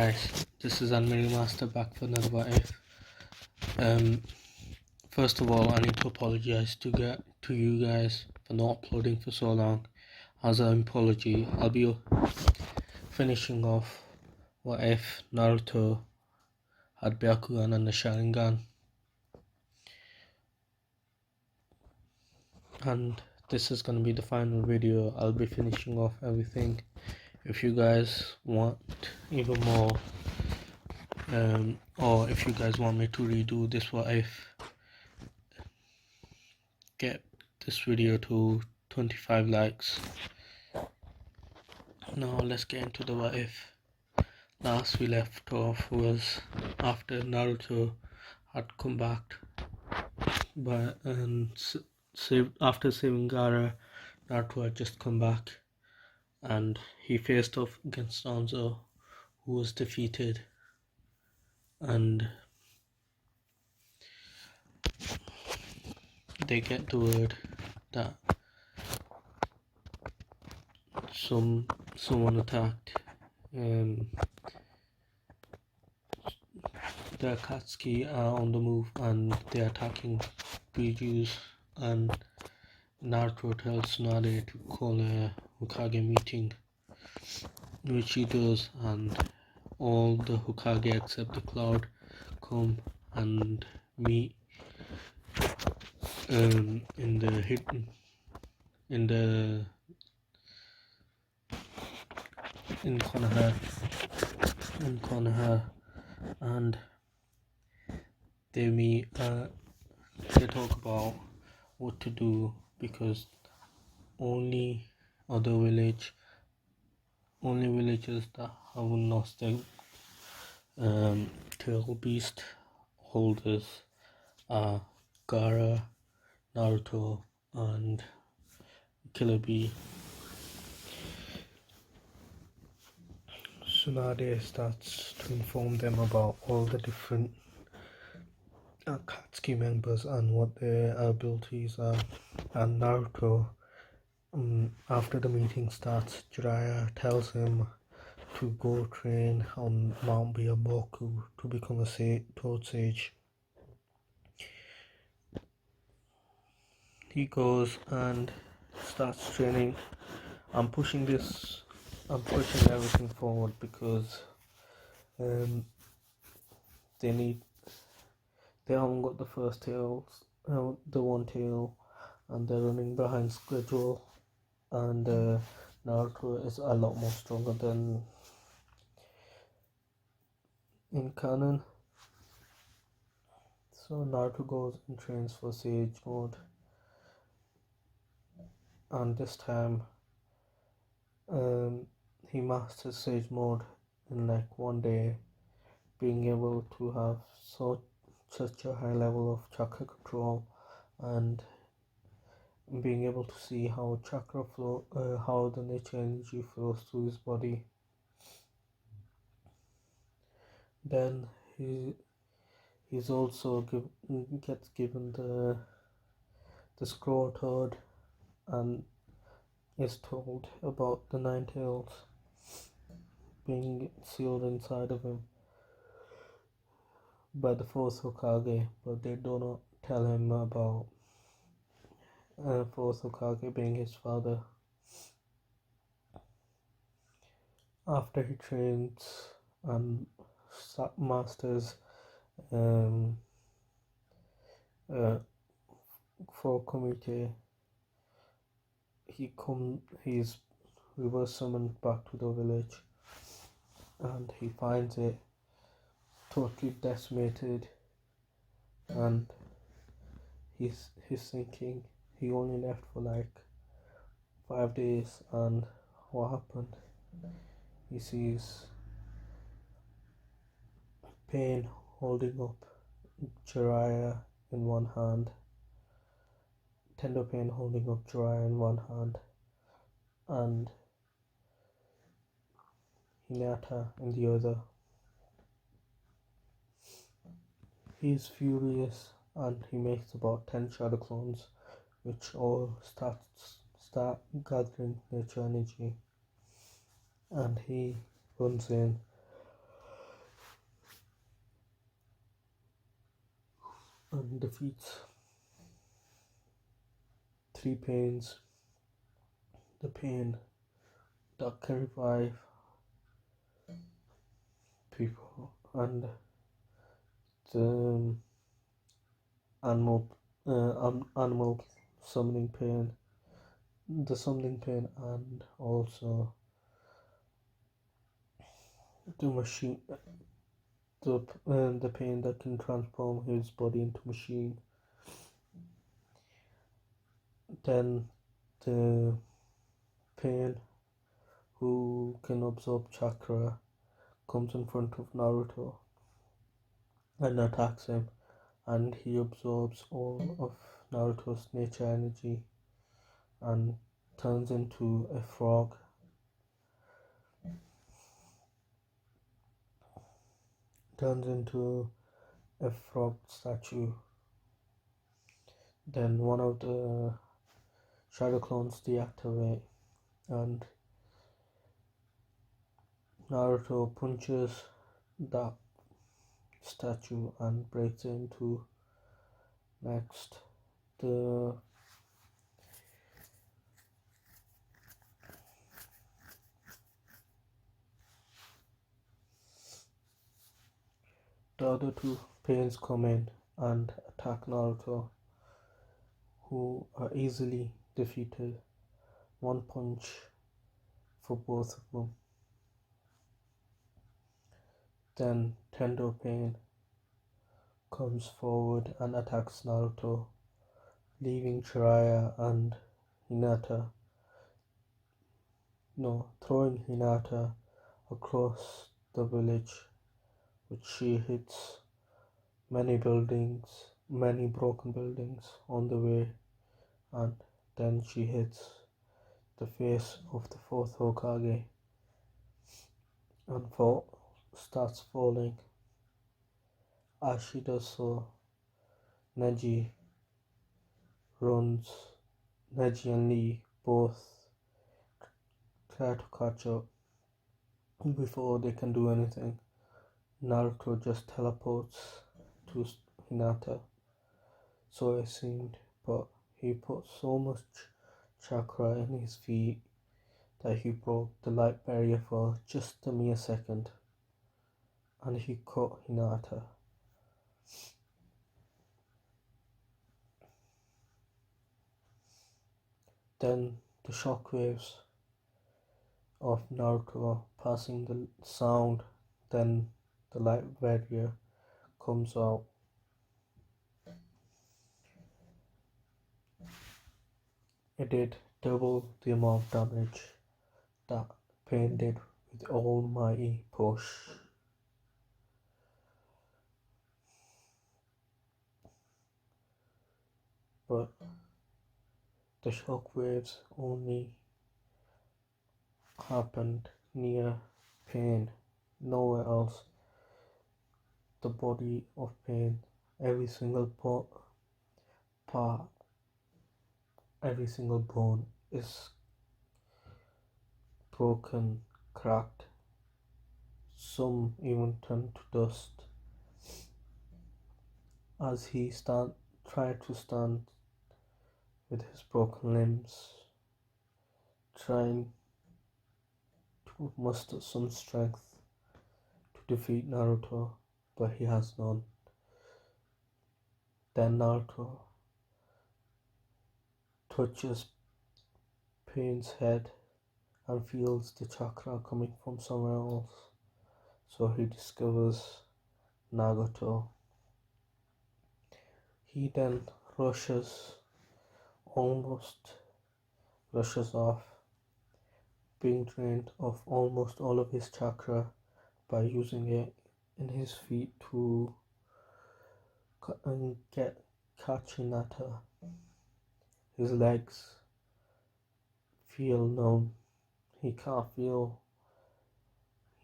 guys, this is Unmarried Master back for another What If. Um, First of all, I need to apologize to you guys for not uploading for so long. As an apology, I'll be finishing off What If Naruto had Byakuhan and Sharingan, and this is gonna be the final video. I'll be finishing off everything. If you guys want even more, or if you guys want me to redo this What If, get this video to 25 likes. Now let's get into the What If. Last we left off was after Naruto had come back, after saving Gaara, Naruto had just come back and he faced off against Danzo, who was defeated, and they get the word that someone attacked the Akatsuki are on the move and they're attacking Bijus, and Naruto tells Tsunade to call a Hokage meeting, which he does, and all the Hokage except the Cloud come and meet in Konoha, and they meet. They talk about what to do, because only villagers that haven't lost their tail beast holders are Gaara, Naruto, and Killer Bee. Tsunade starts to inform them about all the different Akatsuki members and what their abilities are, and Naruto, after the meeting starts, Jiraiya tells him to go train on Mount Byakuhan to become a Toad Sage. He goes and starts training. I'm pushing everything forward because they haven't got the first tails, the one tail, and they're running behind schedule, and Naruto is a lot more stronger than in canon. So Naruto goes and trains for Sage mode, and this time he masters Sage mode in like one day, being able to have such a high level of chakra control and being able to see how chakra flow, how the nature energy flows through his body. Then he's also gets given the scroll toad and is told about the nine tails being sealed inside of him by the fourth Hokage, but they do not tell him about fourth Hokage being his father. After he trains and masters for Komite, he's reverse summoned back to the village, and he finds it totally decimated, and he's thinking he only left for like 5 days, and what happened? He sees Pain holding up Jiraiya in one hand, Tender Pain holding up Jiraiya in one hand, and Hinata in the other. He's furious and he makes about 10 shadow clones, which all start gathering nature energy, and he runs in and defeats three pains: the pain that can revive people, and the animal animal summoning pain, the summoning pain, and also the machine, the pain that can transform his body into machine. Then the pain who can absorb chakra comes in front of Naruto and attacks him, and he absorbs all of Naruto's nature energy and turns into a frog. Turns into a frog statue. Then one of the shadow clones deactivate, and Naruto punches that statue and breaks it into. Next, the other two pains come in and attack Naruto, who are easily defeated. One punch for both of them. Then Tendo Pain comes forward and attacks Naruto, leaving Jiraiya and Hinata, throwing Hinata across the village, which she hits many broken buildings on the way, and then she hits the face of the fourth Hokage and starts falling. As she does so, Neji runs. Neji and Lee both try to catch up. Before they can do anything, Naruto just teleports to Hinata, so it seemed, but he put so much chakra in his feet that he broke the light barrier for just a mere second, and he caught Hinata. Then the shockwaves of Naruto passing the sound, then the light barrier comes out. It did double the amount of damage that Pain did with almighty push. But the shockwaves only happened near Pain, nowhere else. The body of Pain, every single part, every single bone is broken, cracked, some even turned to dust. As he tried to stand with his broken limbs, trying to muster some strength to defeat Naruto, but he has none. Then Naruto touches Pain's head and feels the chakra coming from somewhere else, so he discovers Nagato. He then almost rushes off, being drained of almost all of his chakra by using it in his feet to catch Hinata. His legs feel numb. He can't feel.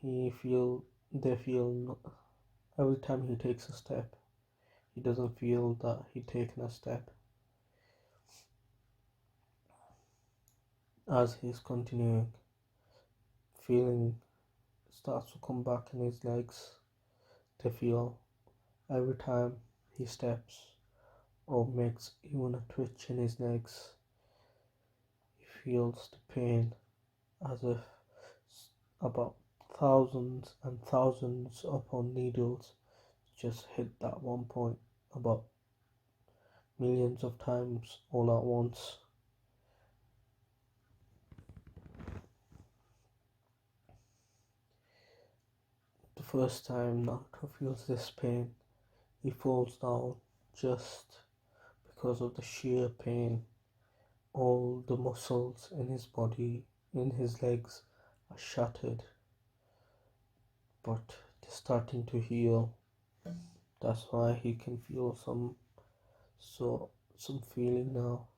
They feel. Every time he takes a step, he doesn't feel that he's taken a step. As he's continuing, feeling starts to come back in his legs. They feel every time he steps, or makes even a twitch in his legs. He feels the pain as if about thousands and thousands upon needles just hit that one point about millions of times all at once. The first time Naruto feels this pain, he falls down just because of the sheer pain. All the muscles in his body, in his legs, are shattered, but they're starting to heal. That's why he can feel some feeling now.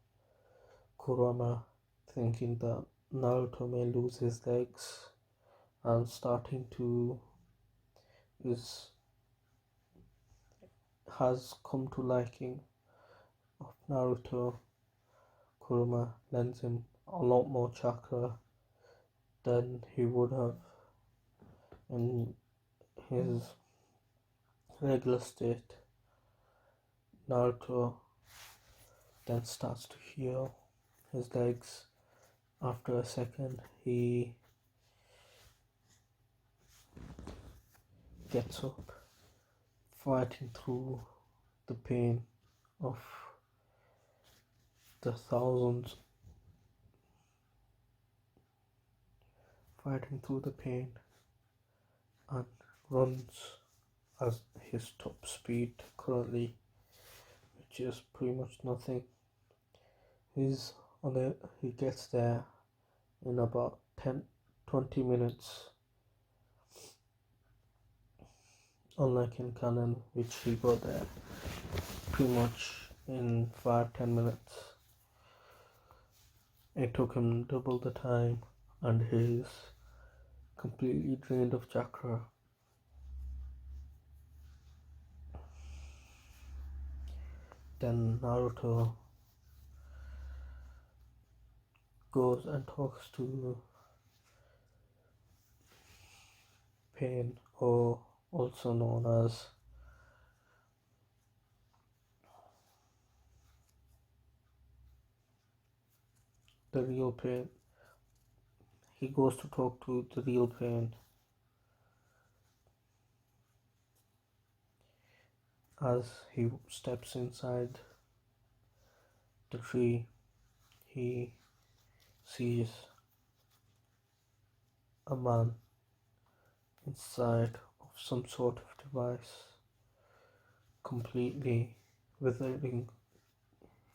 Kurama thinking that Naruto may lose his legs and starting to is has come to liking of Naruto. Kurama lends him a lot more chakra than he would have in his regular state. Naruto then starts to heal his legs. After a second, he gets up, fighting through the pain of the thousands, fighting through the pain, and runs at his top speed currently, which is pretty much nothing. He's on it. He gets there in about 10-20 minutes, unlike in canon, which he got there pretty much in 5-10 minutes. It took him double the time, and he's completely drained of chakra. Then Naruto goes and talks to Pain, or also known as the real Pain. He goes to talk to the real Pain. As he steps inside the tree, he sees a man inside of some sort of device, completely withering.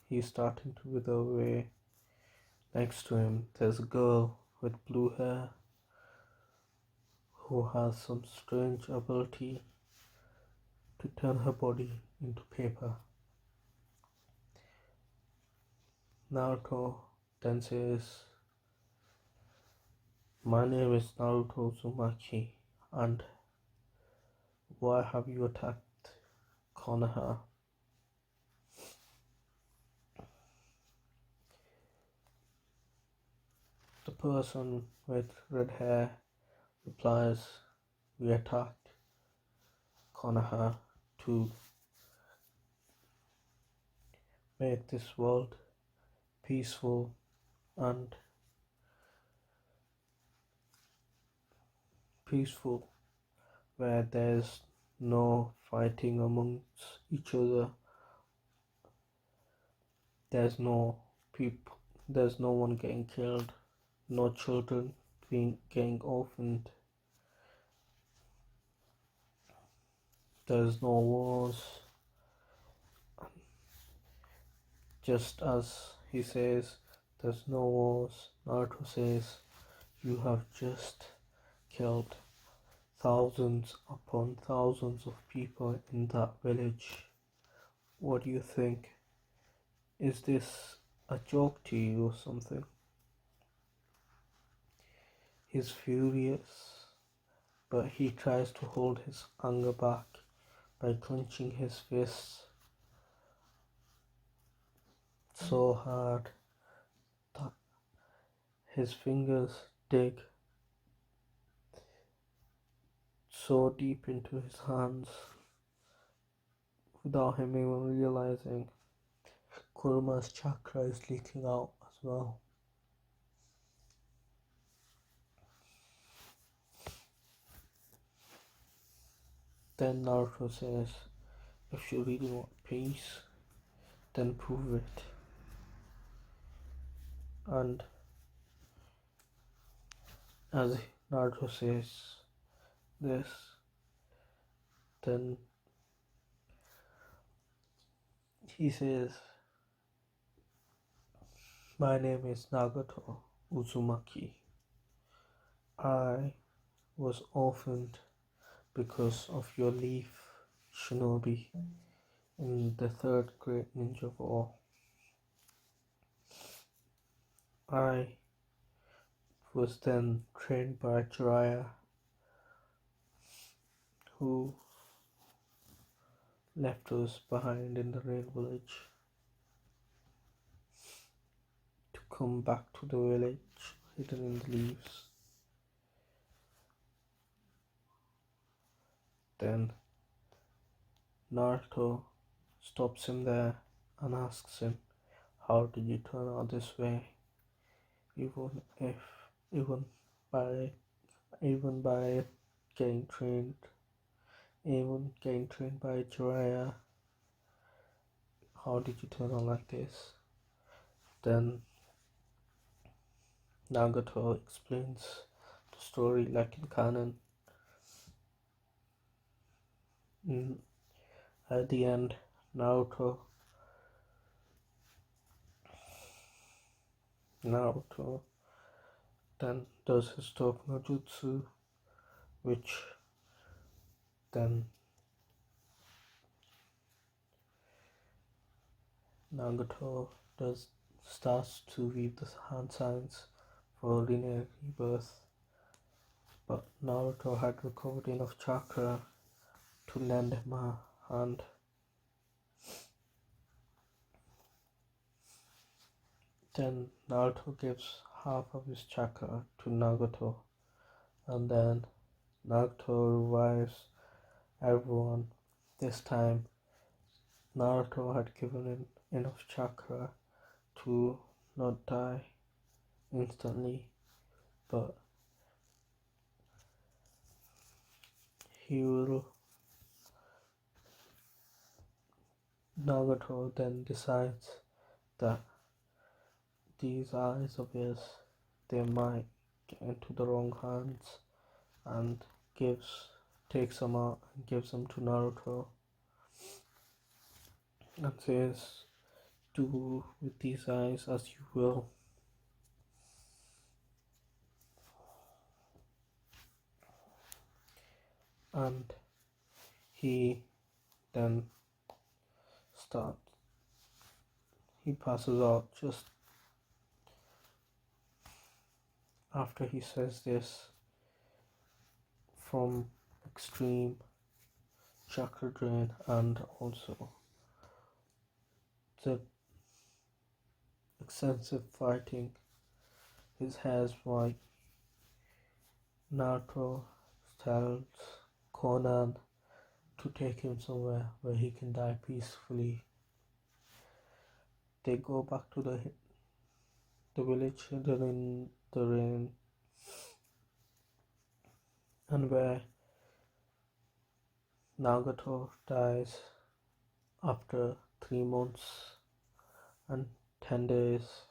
He's starting to wither away. Next to him, there's a girl with blue hair who has some strange ability to turn her body into paper. Naruto then says, "My name is Naruto Uzumaki, and why have you attacked Konoha?" The person with red hair replies, "We attacked Konoha to make this world peaceful and where there's no fighting amongst each other. There's no one getting killed, no children getting orphaned. There's no wars." Just as he says, "There's no wars," Naruto says, "You have just killed thousands upon thousands of people in that village. What do you think? Is this a joke to you or something?" He's furious, but he tries to hold his anger back by clenching his fists so hard that his fingers dig so deep into his hands without him even realizing. Kuruma's chakra is leaking out as well. Then Naruto says, if you really want peace, then prove it. And as Naruto says this, then he says, my name is Nagato Uzumaki. I was orphaned because of your leaf, Shinobi, in the Third Great Ninja War. I was then trained by Jiraiya, who left us behind in the rain village to come back to the village hidden in the leaves. Then Naruto stops him there and asks him, how did you turn out this way? Even by getting trained by Jiraiya, how did you turn out like this? Then Nagato explains the story like in canon. At the end, Naruto then does his Toku no Jutsu, which then Nagato starts to weave the hand signs for linear rebirth, but Naruto had recovered enough chakra to lend him a hand. Then Naruto gives half of his chakra to Nagato, and then Naruto revives everyone. This time, Naruto had given him enough chakra to not die instantly, but Nagato then decides that these eyes of his, they might get into the wrong hands, and takes them out and gives them to Naruto and says, do with these eyes as you will. And he then passes out just after he says this from extreme chakra drain and also the extensive fighting. His hair is white. Naruto tells Conan to take him somewhere where he can die peacefully. They go back to the village hidden in the rain, and where Nagato dies after 3 months and 10 days.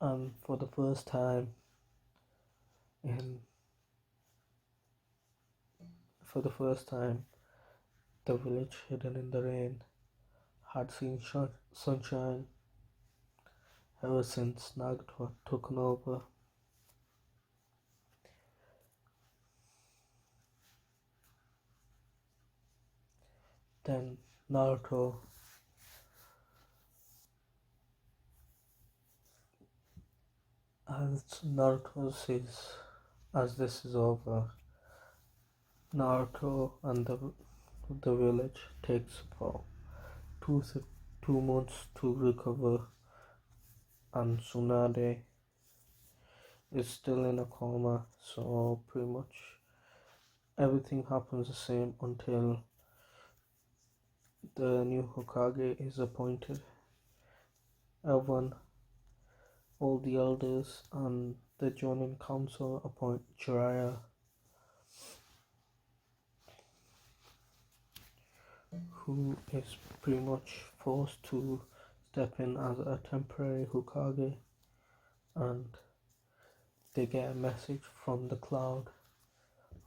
And for the first time the village hidden in the rain had seen sunshine ever since Naruto took over. Then Naruto says, as this is over, Naruto and the village takes about 2 months to recover, and Tsunade is still in a coma, so pretty much everything happens the same until The new Hokage is appointed. Everyone, all the elders and the Jonin Council appoint Jiraiya, who is pretty much forced to step in as a temporary Hokage, and they get a message from the cloud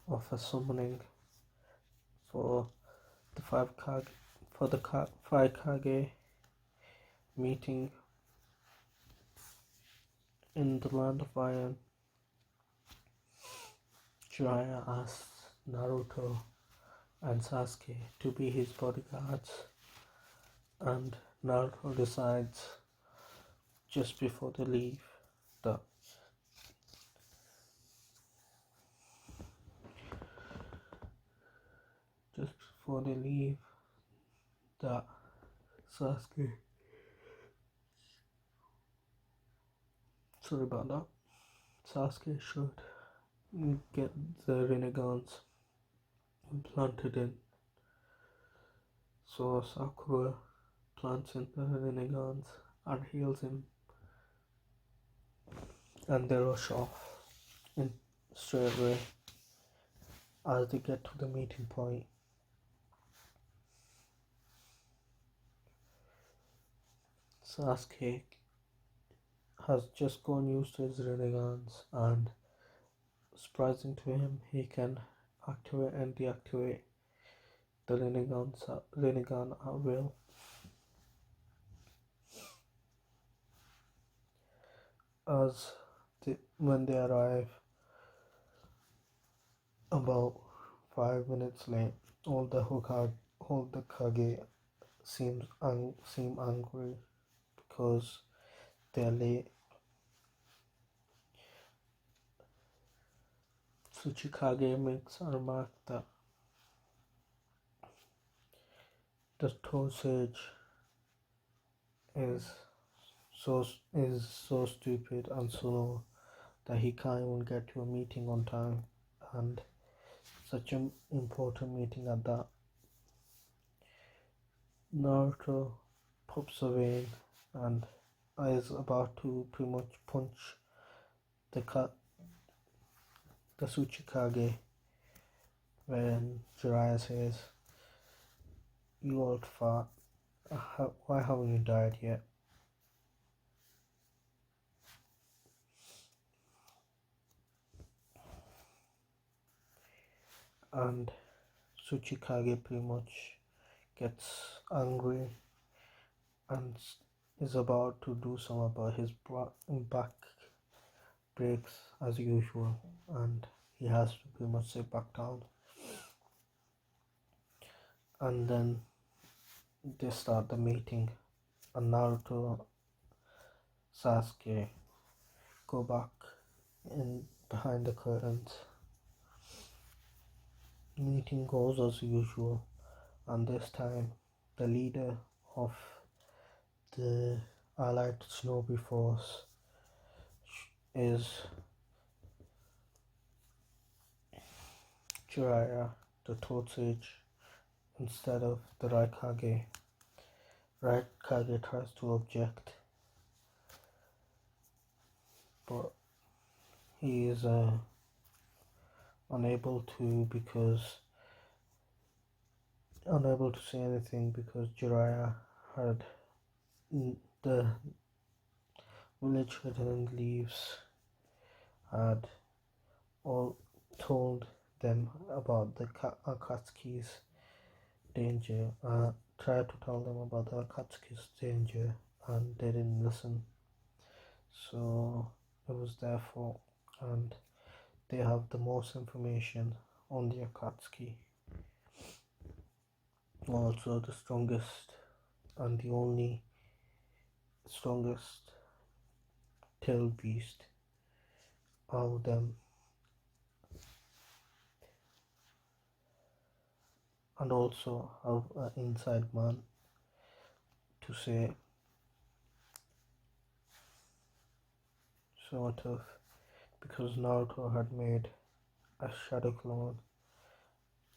of a summoning for the five Kage meeting in the land of iron. Jiraiya asks Naruto and Sasuke to be his bodyguards, and Naruto decides just before they leave that that Sasuke sorry about that Sasuke should get the Renegans implanted in. So Sakura plants in the Renegans and heals him, and they rush off in straight away. As they get to the meeting point, Sasuke has just gone used to his Renegans, and surprising to him, he can activate and deactivate the Renegan at will. When they arrive, about 5 minutes late, all the Kage seem angry because they're late. Tsuchikage makes a remark that the Toad Sage is so stupid and slow that he can't even get to a meeting on time, and such an important meeting at that. Naruto pops a vein and is about to pretty much punch the Tsuchikage when Jiraiya says, "You old fart, why haven't you died yet?" And Tsuchikage pretty much gets angry and is about to do something about his back breaks as usual, and he has to pretty much sit back down. And then they start the meeting, and Naruto, Sasuke go back in behind the curtains. Meeting goes as usual, and this time the leader of the Allied Shinobi Force is Jiraiya, the Toad Sage, instead of the Raikage. Raikage tries to object, but he is unable to say anything because Jiraiya had the village hidden leaves had all told them about the Akatsuki's danger, tried to tell them about the Akatsuki's danger, and they didn't listen. So it was their fault, and they have the most information on the Akatsuki. Also the strongest and the only strongest tail beast of them, and also have an inside man to say sort of, because Naruto had made a shadow clone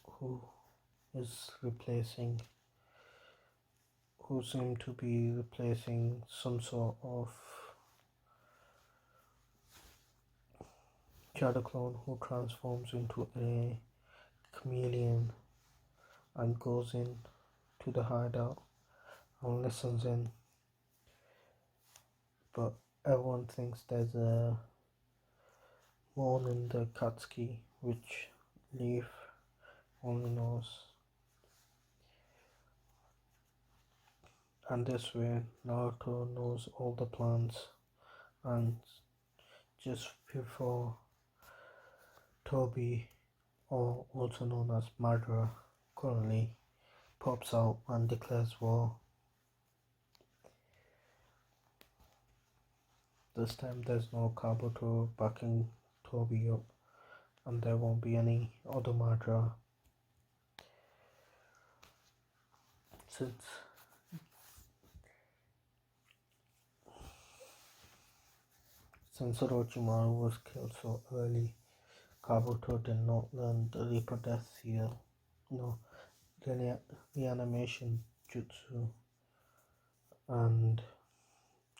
who is replacing who seem to be replacing some sort of shadow clone who transforms into a chameleon and goes in to the hideout and listens in, but everyone thinks there's a moon in the Katsuki, which Leaf only knows. And this way, Naruto knows all the plans, and just before Toby, or also known as Madara, currently pops out and declares war. This time there's no Kabuto backing Toby up, and there won't be any other Madara. Since Orochimaru was killed so early, Kabuto did not learn the Reaper Death Seal, no, reanimation jutsu, and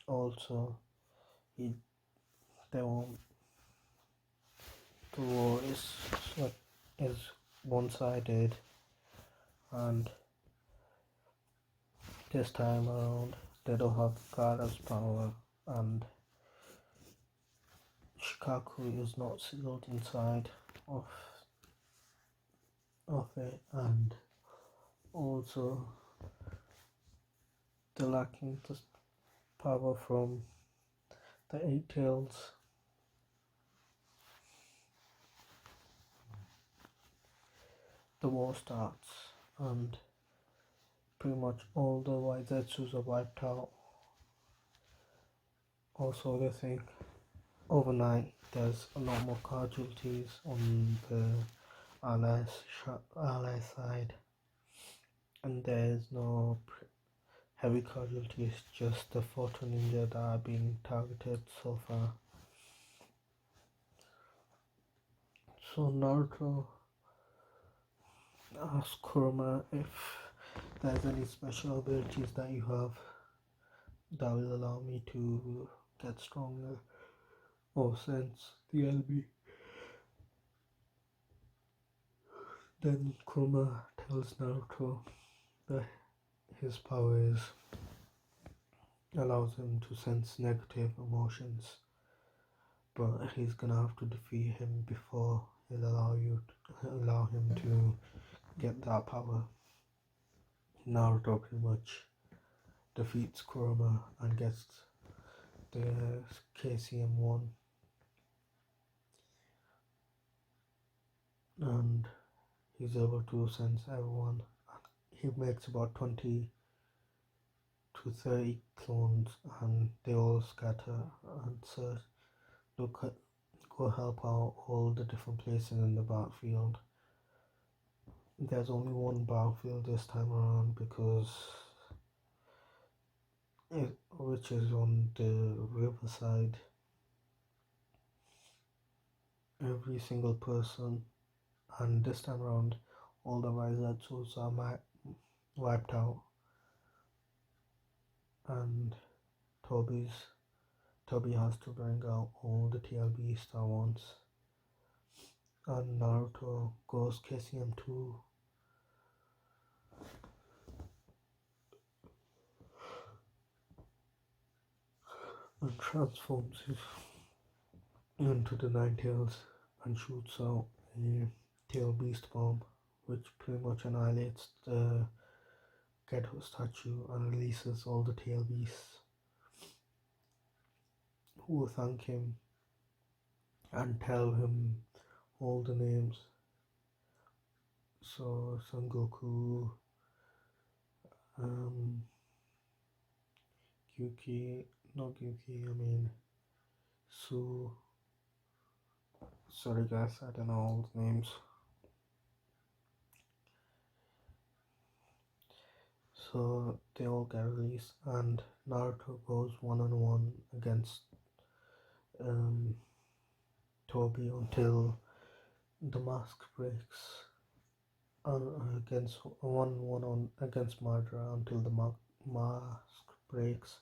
also he they won't the war is one-sided, and this time around they don't have Gaara's power, and Shikaku is not sealed inside of it, and also they're lacking the power from the Eight Tails. The war starts, and pretty much all the Waizetsus are wiped out. Also, they think overnight there's a lot more casualties on the ally side, and there's no heavy casualties, just the photo ninja that are being targeted so far. So Naruto asks Kurama if there's any special abilities that you have that will allow me to get stronger or sense the enemy. Then Kurama tells Naruto that his powers allows him to sense negative emotions, but he's gonna have to defeat him before he'll allow him to get that power. Naruto pretty much defeats Kurama and gets the KCM1, and he's able to sense everyone. He makes about 20 to 30 clones, and they all scatter and go help out all the different places in the battlefield. There's only one battlefield this time around which is on the riverside. Every single person, and this time around all the Waizetsus are wiped out, and Toby has to bring out all the TLBs at once, and Naruto goes KCM2. And transforms into the Nine Tails and shoots out a Tail Beast bomb, which pretty much annihilates the Geto statue and releases all the Tail Beasts, who will thank him and tell him all the names. So Son Goku, Su. Sorry guys, I don't know all the names. So they all get released, and Naruto goes one-on-one against Toby until the mask breaks, against Madara until the mask breaks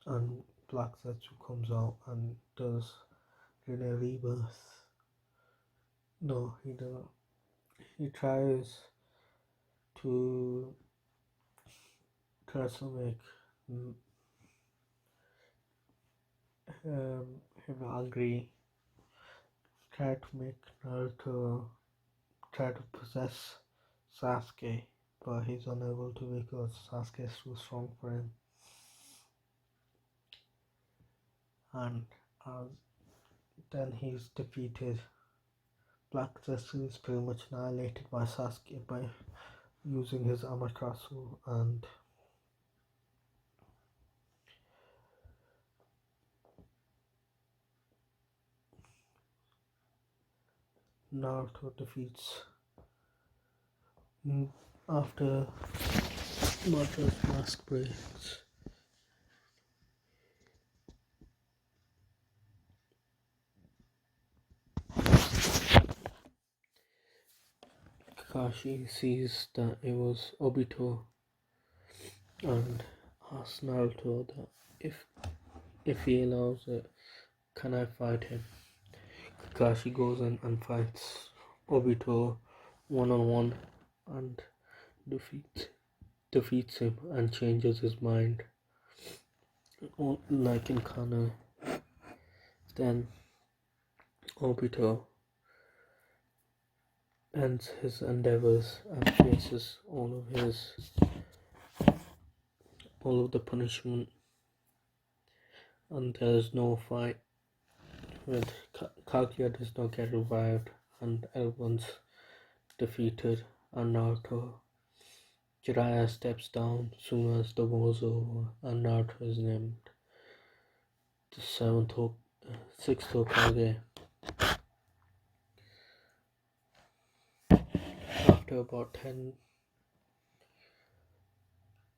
and Black Zetsu comes out and does Rene Rebirth. No, he doesn't. He to tries to make him angry, try to make Naruto try to possess Sasuke, but he's unable to because Sasuke is too strong for him. And then he's defeated. Black Zetsu is pretty much annihilated by Sasuke by using his Amaterasu, and Naruto defeats after Naruto's mask breaks. Kakashi sees that it was Obito and asks Naruto that if he allows it, can I fight him? Kakashi goes in and fights Obito one-on-one and defeats him and changes his mind. Like in Kana, then Obito ends his endeavors and faces all of the punishment, and there is no fight with Kaguya does not get revived and everyone's defeated, and Naruto Jiraiya steps down soon as the war's over, and Naruto is named the sixth Hokage.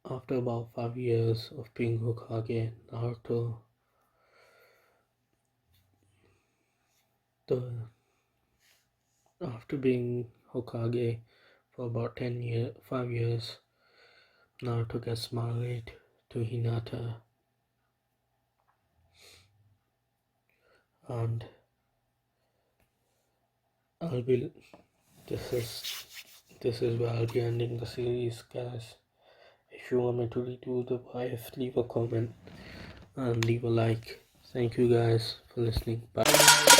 After about 5 years of being Hokage, Naruto after being Hokage for about 5 years, Naruto gets married to Hinata, and this is where I'll be ending the series, guys. If you want me to redo the wife, leave a comment and leave a like. Thank you guys for listening. Bye.